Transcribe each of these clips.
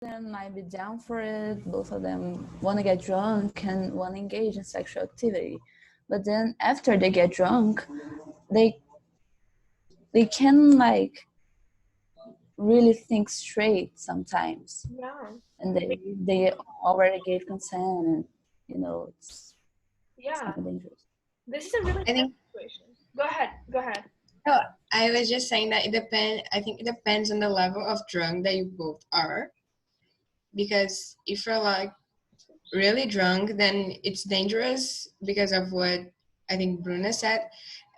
them might be down for it. Both of them want to get drunk and want to engage in sexual activity. But then after they get drunk, they can like really think straight sometimes, Yeah. and they already gave consent, and it's Yeah. kind of dangerous. This is a really I tense think situation. Go ahead. Go ahead. no, I was just saying that it depends. I think it depends on the level of drunk that you both are. Because if you're like really drunk, then it's dangerous because of what I think Bruna said,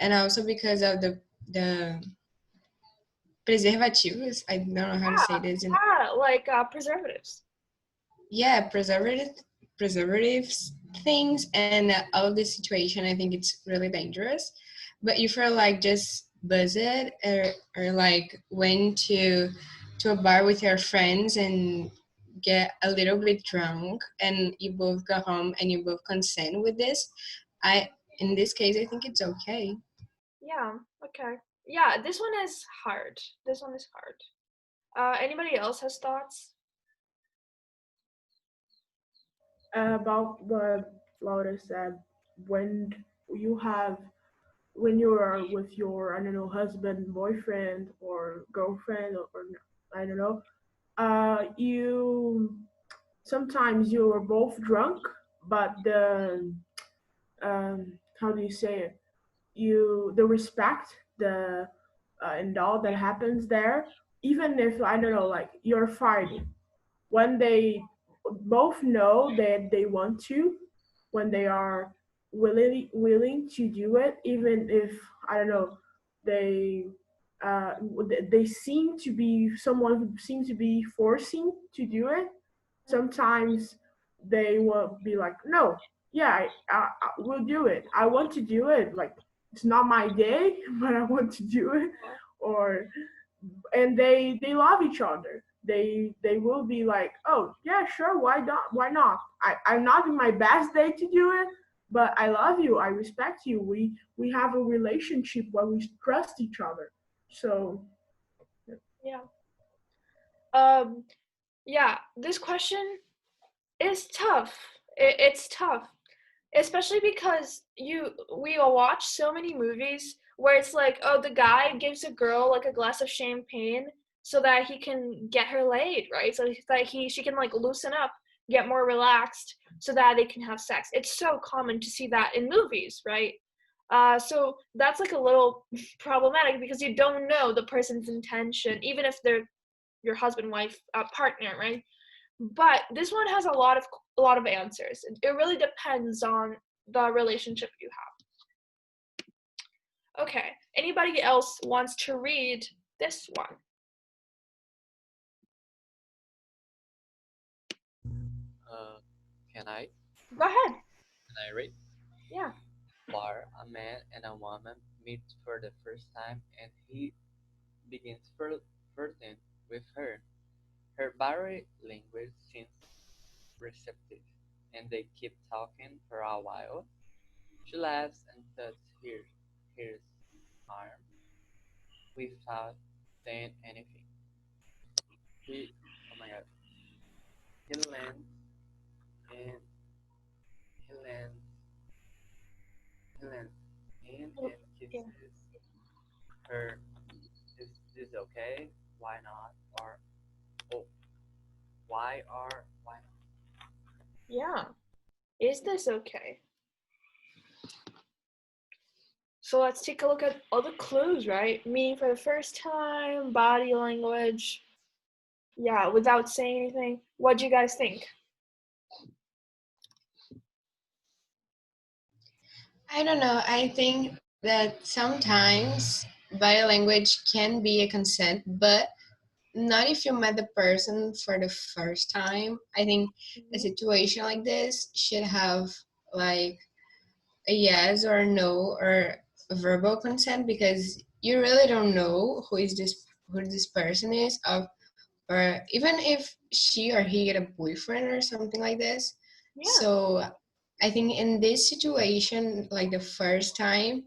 and also because of the preservativos. I don't know how to say this. Yeah, like preservatives. Yeah, preservatives things and all of this situation. I think it's really dangerous. But if you're like just buzzed or like went to a bar with your friends and get a little bit drunk and you both go home and you both consent with this, I in this case I think it's okay. Yeah. Okay. Yeah, this one is hard. This one is hard. Anybody else has thoughts? About what Laura said, when you have when you are with your, I don't know, husband, boyfriend, or girlfriend, or I don't know, you sometimes you are both drunk, but the how do you say it? The respect, the and all that happens there, even if I don't know, like you're fighting, when they both know that they want to, when they are willing to do it, even if I don't know, they uh, they seem to be someone who seems to be forcing to do it. Sometimes they will be like, no, yeah, I will do it. I want to do it. Like it's not my day, but I want to do it. Or and they love each other. They will be like, oh yeah, sure, why not? I'm not in my best day to do it, but I love you, I respect you, we have a relationship where we trust each other. So Yeah. Um. Yeah. This question is tough. It's tough, especially because we all watch so many movies where it's like, oh, the guy gives a girl like a glass of champagne so that he can get her laid, right? So that she can like loosen up, get more relaxed, so that they can have sex. It's so common to see that in movies, right? So that's like a little problematic because you don't know the person's intention, even if they're your husband, wife, partner, right? But this one has a lot of answers. It really depends on the relationship you have. Okay. Anybody else wants to read this one? Uh, can I? Go ahead. Can I read? Yeah. Where a man and a woman meet for the first time and he begins flirting with her. Her body language seems receptive, and they keep talking for a while. She laughs and touches his arm without saying anything. He, oh my god, he leans and he leans, he leans in and Yeah. kisses her. Is this okay? Why not? Or oh, why not? Yeah. Is this okay? So let's take a look at all the clues, right? Meeting for the first time, body language. Yeah, without saying anything. What do you guys think? I don't know. I think that sometimes body language can be a consent, but not if you met the person for the first time. I think a Mhm. situation like this should have like a yes or no or a verbal consent because you really don't know who this person is of or even if she or he get a boyfriend or something like this. Yeah. So I think in this situation, like the first time,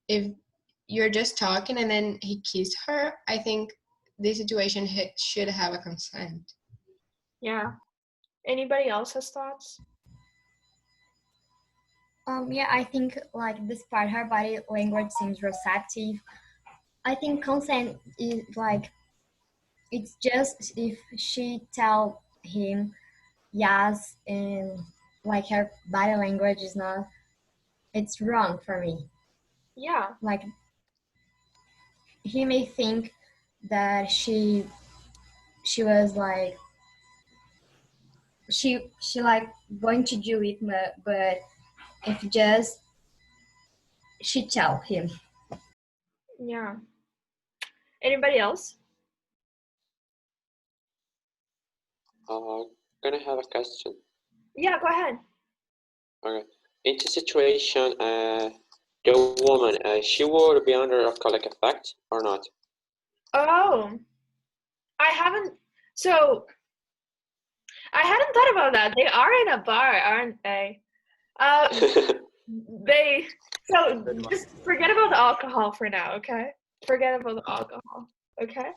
if you're just talking and then he kissed her, I think this situation should have a consent. Yeah. Anybody else has thoughts? Yeah, I think like despite her body language seems receptive, I think consent is like it's just if she tell him yes and like her body language is not, it's wrong for me. Yeah. Like he may think that she was like she like going to do it, but if just she tell him. Yeah. Anybody else? Can I have a question? Yeah, go ahead. Okay. In this situation, the woman, she would be under alcoholic effect or not? Oh, I haven't. So I hadn't thought about that. They are in a bar, aren't they? They. So Good one. just forget about the alcohol for now, okay? Forget about the alcohol, okay?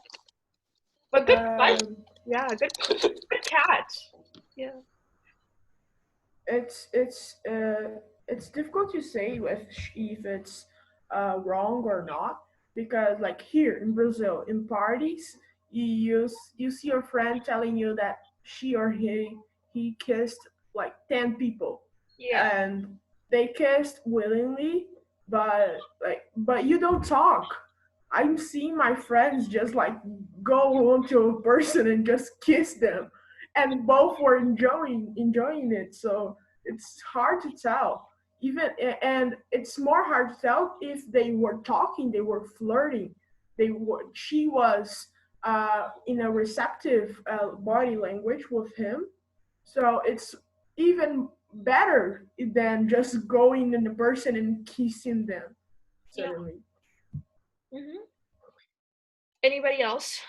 But good fight. Yeah, good catch. Yeah. It's difficult to say if it's wrong or not, because like here in Brazil in parties you see your friend telling you that she or he kissed like 10 people, Yeah. and they kissed willingly, but you don't talk. I'm seeing my friends just like go on to a person and just kiss them, and both were enjoying it. So it's hard to tell. Even and it's more hard to tell if they were talking, they were flirting, they were. She was in a receptive body language with him, so it's even better than just going in the person and kissing them. Yeah. Certainly. Mhm. Anybody else?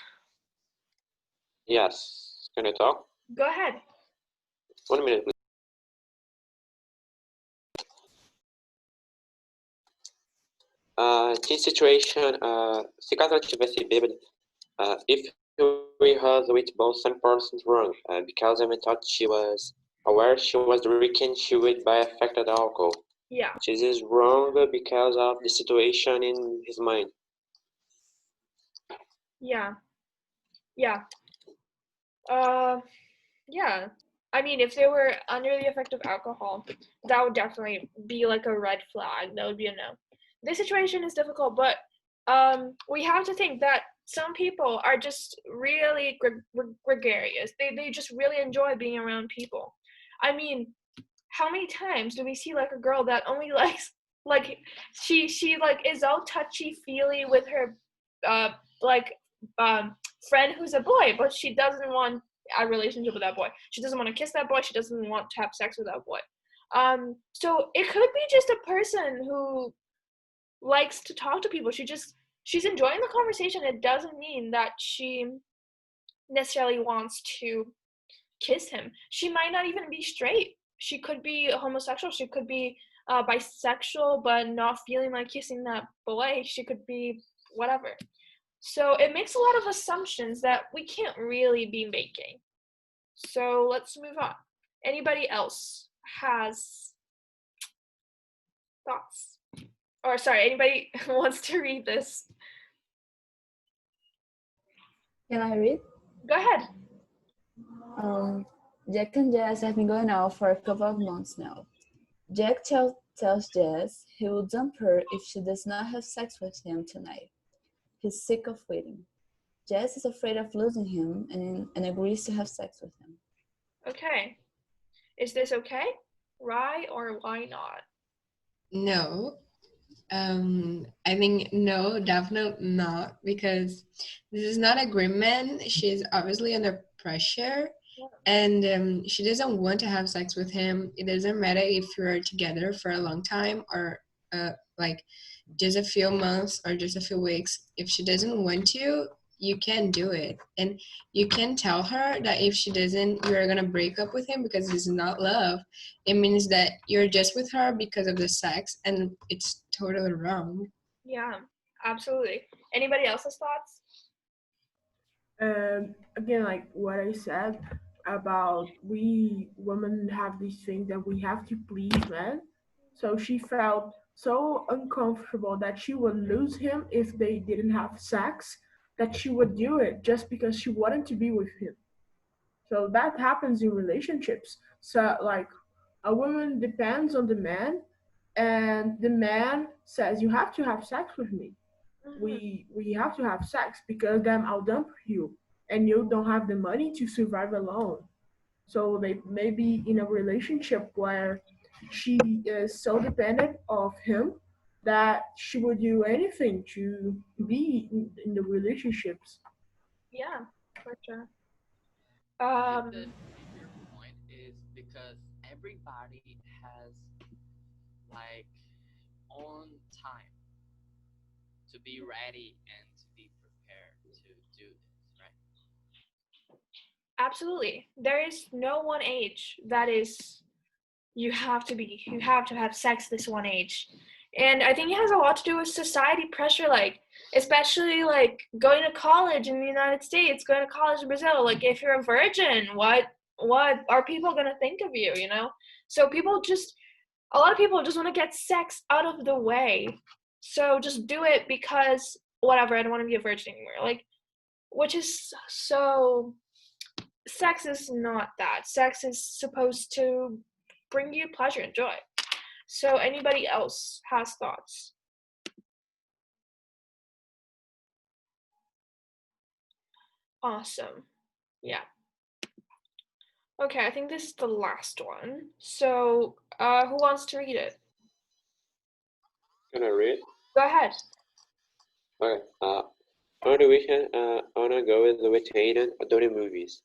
Yes. Can I talk? Go ahead. 1 minute, please. This situation, se caso ela tivesse bêbada, if we heard with both some persons wrong, because Emma thought she was aware she was drinking, she would be affected alcohol. Yeah. This is wrong because of the situation in his mind. Yeah. Yeah. Yeah. I mean, if they were under the effect of alcohol, that would definitely be like a red flag. That would be a no. This situation is difficult, but we have to think that some people are just really gregarious. They just really enjoy being around people. I mean, how many times do we see like a girl that only likes like she like is all touchy feely with her uh like um friend who's a boy, but she doesn't want a relationship with that boy. She doesn't want to kiss that boy. She doesn't want to have sex with that boy. So it could be just a person who likes to talk to people. She's enjoying the conversation. It doesn't mean that she necessarily wants to kiss him. She might not even be straight. She could be homosexual. She could be bisexual, but not feeling like kissing that boy. She could be whatever. So it makes a lot of assumptions that we can't really be making. So let's move on. Anybody else has thoughts? Or sorry, anybody wants to read this? Can I read? Go ahead. Jack and Jess have been going out for a couple of months now. Jack tells Jess he will dump her if she does not have sex with him tonight. He's sick of waiting. Jess is afraid of losing him and agrees to have sex with him. Okay. Is this okay? Why or why not? No. I think no, definitely not, because this is not a agreement. She's obviously under pressure, and she doesn't want to have sex with him. It doesn't matter if you're together for a long time or like just a few months or just a few weeks. If she doesn't want to, you can do it, and you can tell her that if she doesn't, you're gonna break up with him because it's not love. It means that you're just with her because of the sex, and it's totally wrong. Yeah, absolutely. Anybody else's thoughts? Again, like what I said, about we women have this thing that we have to please men. So she felt so uncomfortable that she would lose him if they didn't have sex, that she would do it just because she wanted to be with him. So that happens in relationships. So like a woman depends on the man, and the man says you have to have sex with me. Mhm. We have to have sex because then I'll dump you and you don't have the money to survive alone. So they may be in a relationship where she is so dependent of him that she would do anything to be in the relationships. Yeah, for sure. I think that Um, your point is because everybody has like on time to be ready and to be prepared to do this, right? Absolutely. There is no one age that is you have to have sex this one age. And I think it has a lot to do with society pressure, like especially like going to college in the United States, going to college in Brazil. Like if you're a virgin, what are people gonna think of you, you know? So people just a lot of people just want to get sex out of the way. So just do it because whatever, I don't want to be a virgin anymore. Like which is so sex is not that. Sex is supposed to bring you pleasure and joy. So anybody else has thoughts? Awesome. Yeah. Okay, I think this is the last one. So, who wants to read it? Can I read? Go ahead. Okay. On the weekend, I wanna go with Aiden during movies.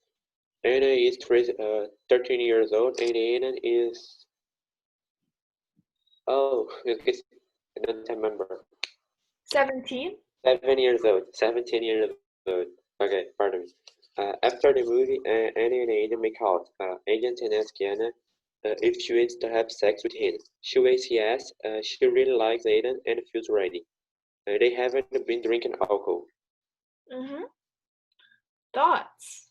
Aiden is 13 years old, and Aiden is I guess I don't remember. 17? 7 years old. 17 years old. Okay, pardon me. After the movie, Annie and Aiden make out. Agent and ask Anna if she wants to have sex with him. She waits yes. She really likes Aiden and feels ready. They haven't been drinking alcohol. Mm-hmm. Thoughts?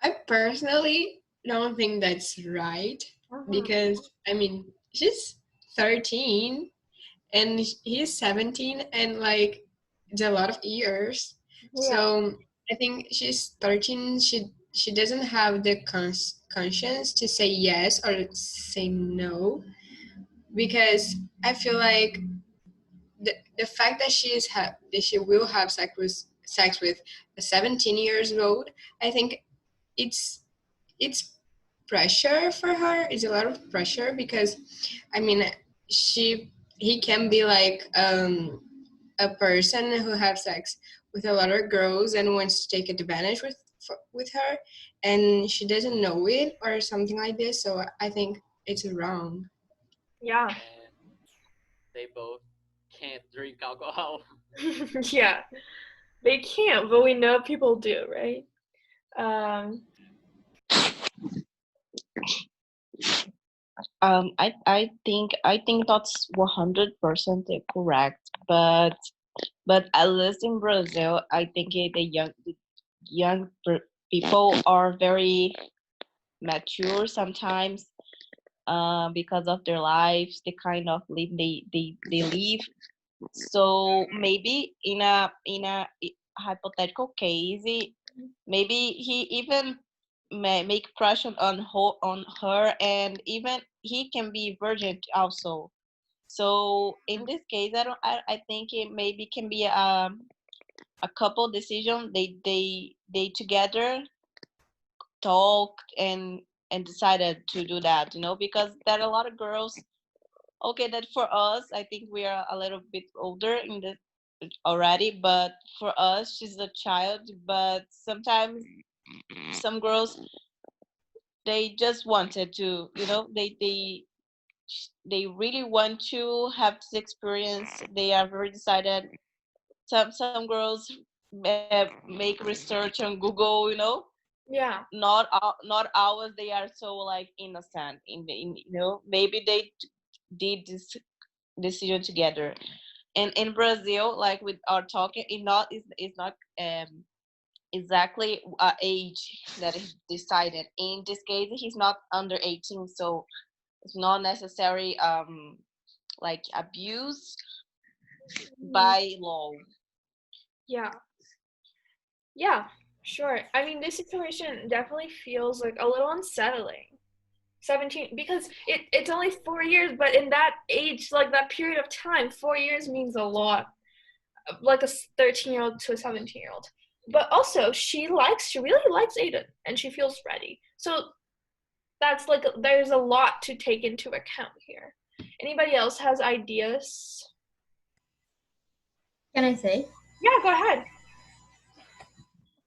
I personally don't think that's right Mm-hmm. because I mean she's 13 and he's 17 and like it's a lot of years. Yeah. So I think she's 13. She doesn't have the conscience to say yes or say no because I feel like the fact that that she will have sex with a 17 years old, I think it's it's pressure for her. It's a lot of pressure because I mean she he can be like a person who have sex with a lot of girls and wants to take advantage with her, and she doesn't know it or something like this. So I think it's wrong. Yeah. And they both can't drink alcohol. Yeah. They can't, but we know people do, right? Um, I think that's 100% correct. But at least in Brazil, I think the young people are very mature sometimes, because of their lives, the kind of live they live. So maybe in a hypothetical case, maybe he even may make pressure on her, and even he can be virgin also. So in this case, I think it maybe can be a couple decision. They together talked and decided to do that. Because there are a lot of girls. Okay, that for us, I think we are a little bit older in the already, but for us, she's a child. But sometimes some girls, they just wanted to, they really want to have this experience. They are very decided. Some girls make research on Google. yeah. Not ours. They are so like innocent. Maybe they did this decision together. And in Brazil, like with our talking, it's not exactly age that is decided. In this case, he's not under 18, so it's not necessary like abuse by law. Yeah. Yeah, sure. I mean, this situation definitely feels like a little unsettling. 17, because it's only 4 years, but in that age, like that period of time, 4 years means a lot. Like a 13-year-old to a 17-year-old. But also, she really likes Aiden, and she feels ready. So that's like, there's a lot to take into account here. Anybody else has ideas? Can I say? Yeah, go ahead.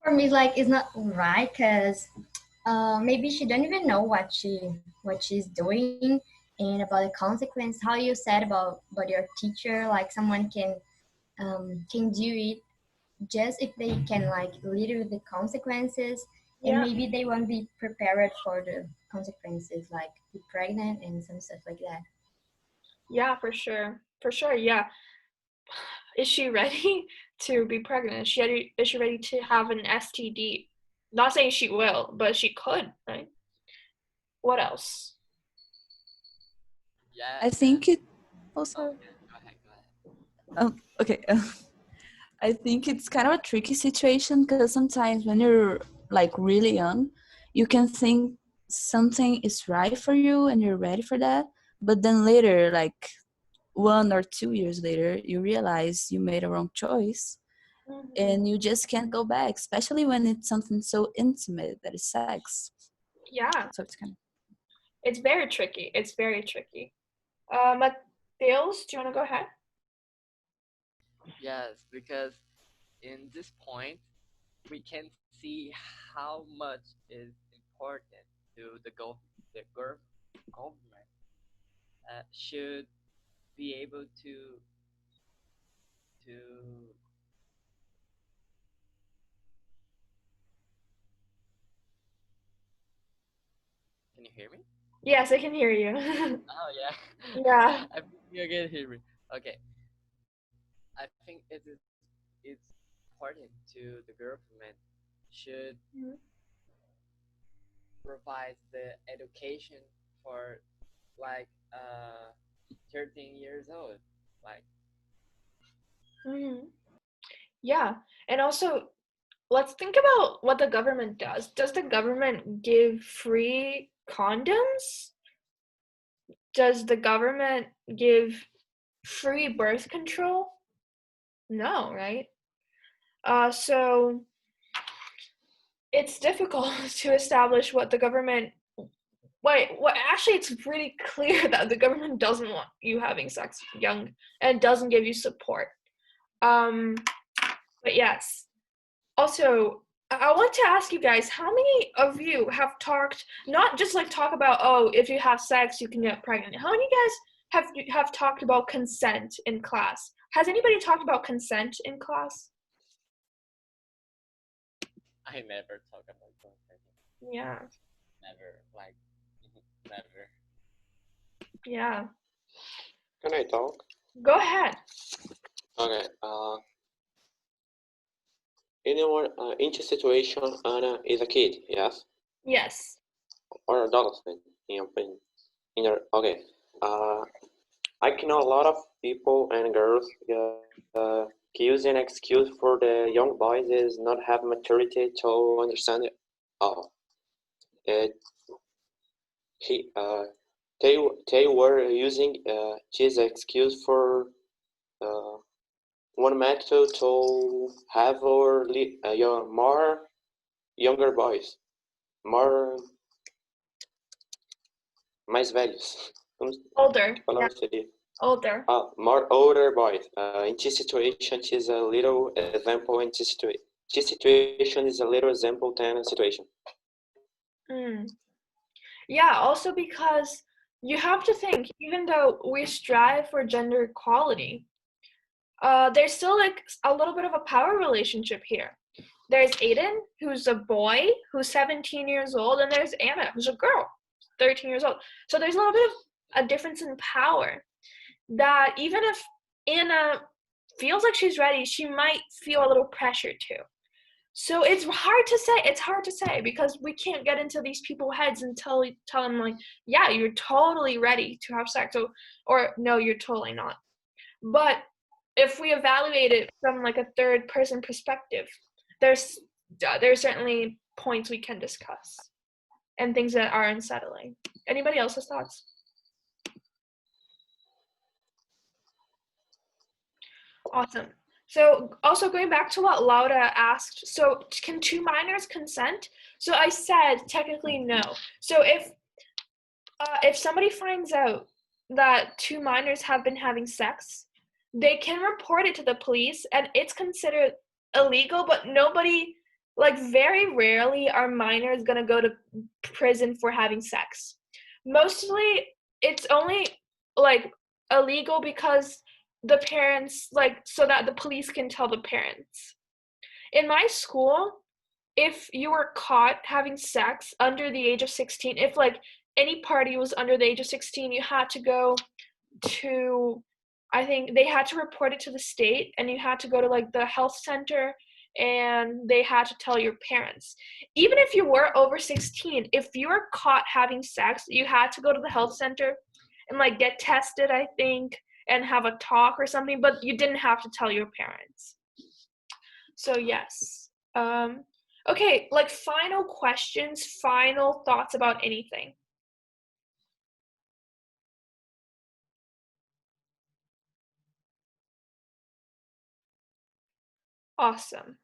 For me, like it's not right because maybe she don't even know what she's doing and about the consequence. How you said about your teacher, like someone can do it just if they can like live with the consequences, and Yeah. maybe they won't be prepared for the consequences, like be pregnant and some stuff like that. Yeah, for sure. For sure, yeah. Is she ready to be pregnant? Is she ready to have an STD? Not saying she will, but she could, right? What else? Yeah, I think it. Oh, oh, sorry. go ahead. Okay. I think it's kind of a tricky situation because sometimes when you're like really young, you can think something is right for you and you're ready for that. But then later, like 1 or 2 years later, you realize you made a wrong choice and you just can't go back, especially when it's something so intimate that is sex. Yeah, So it's kind of. it's very tricky. It's very tricky. Mateus, do you want to go ahead? Yes, because in this point, we can see how much is important to the government should be able to can you hear me? Yes, I can hear you. Oh yeah. Yeah. I think you can hear me. Okay. I think it's important to the government should provide the education for like 13 years old. Like Mhm. Yeah, and also let's think about what the government does. Does the government give free condoms? Does the government give free birth control? No, right? So it's difficult to establish what the government. Actually, it's pretty clear that the government doesn't want you having sex young and doesn't give you support. But yes. Also, I want to ask you guys, how many of you have talked, not just like talk about, oh, if you have sex, you can get pregnant. How many of you guys have talked about consent in class? Has anybody talked about consent in class? I never talk about consent. Yeah. Never like never. Yeah. Can I talk? Go ahead. Okay. In our into situation, Anna is a kid, yes, Yes. or adolescent. In your opinion. Okay. Uh, I know a lot of people and girls use an excuse for the young boys is not have maturity to understand it. Oh, it, he they were using this excuse for uh, one method to have your more younger boys, more mais velhos. Older. Qual Yeah. seria? Older. More older boys. In this situation, it is a little example. In this situation is a little example than a situation. Yeah, also because you have to think, even though we strive for gender equality, there's still like a little bit of a power relationship here. There's Aiden, who's a boy, who's 17 years old, and there's Anna, who's a girl, 13 years old. So there's a little bit of a difference in power that even if Anna feels like she's ready, she might feel a little pressure too. So it's hard to say. It's hard to say because we can't get into these people's heads and tell them like, yeah, you're totally ready to have sex, or no, you're totally not. But if we evaluate it from like a third person perspective, there's certainly points we can discuss and things that are unsettling. Anybody else's thoughts? Awesome. So also going back to what Laura asked, so can two minors consent? So I said technically no. So if somebody finds out that two minors have been having sex, they can report it to the police and it's considered illegal, but nobody, like very rarely are minors gonna go to prison for having sex. Mostly it's only like illegal because the parents, like, so that the police can tell the parents. In my school, if you were caught having sex under the age of 16, if like any party was under the age of 16, you had to go to, I think they had to report it to the state, and you had to go to like the health center, and they had to tell your parents. Even if you were over 16, if you were caught having sex, you had to go to the health center and like get tested, I think, and have a talk or something, but you didn't have to tell your parents. So yes. Okay, like final questions, final thoughts about anything. Awesome.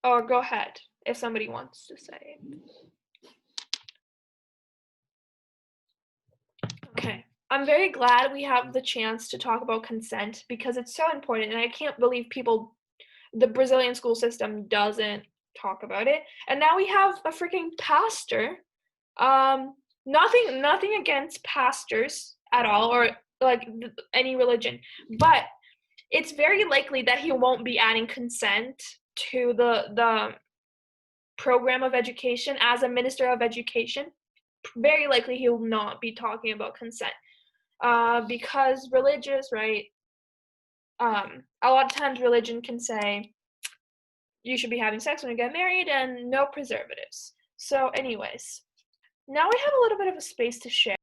Or go ahead if somebody wants to say. Okay. I'm very glad we have the chance to talk about consent because it's so important, and I can't believe the Brazilian school system doesn't talk about it. And now we have a freaking pastor. Nothing against pastors at all, or like any religion, but it's very likely that he won't be adding consent to the program of education as a minister of education. Very likely he will not be talking about consent because religious, right? A lot of times religion can say you should be having sex when you get married and no preservatives. So anyways, now we have a little bit of a space to share.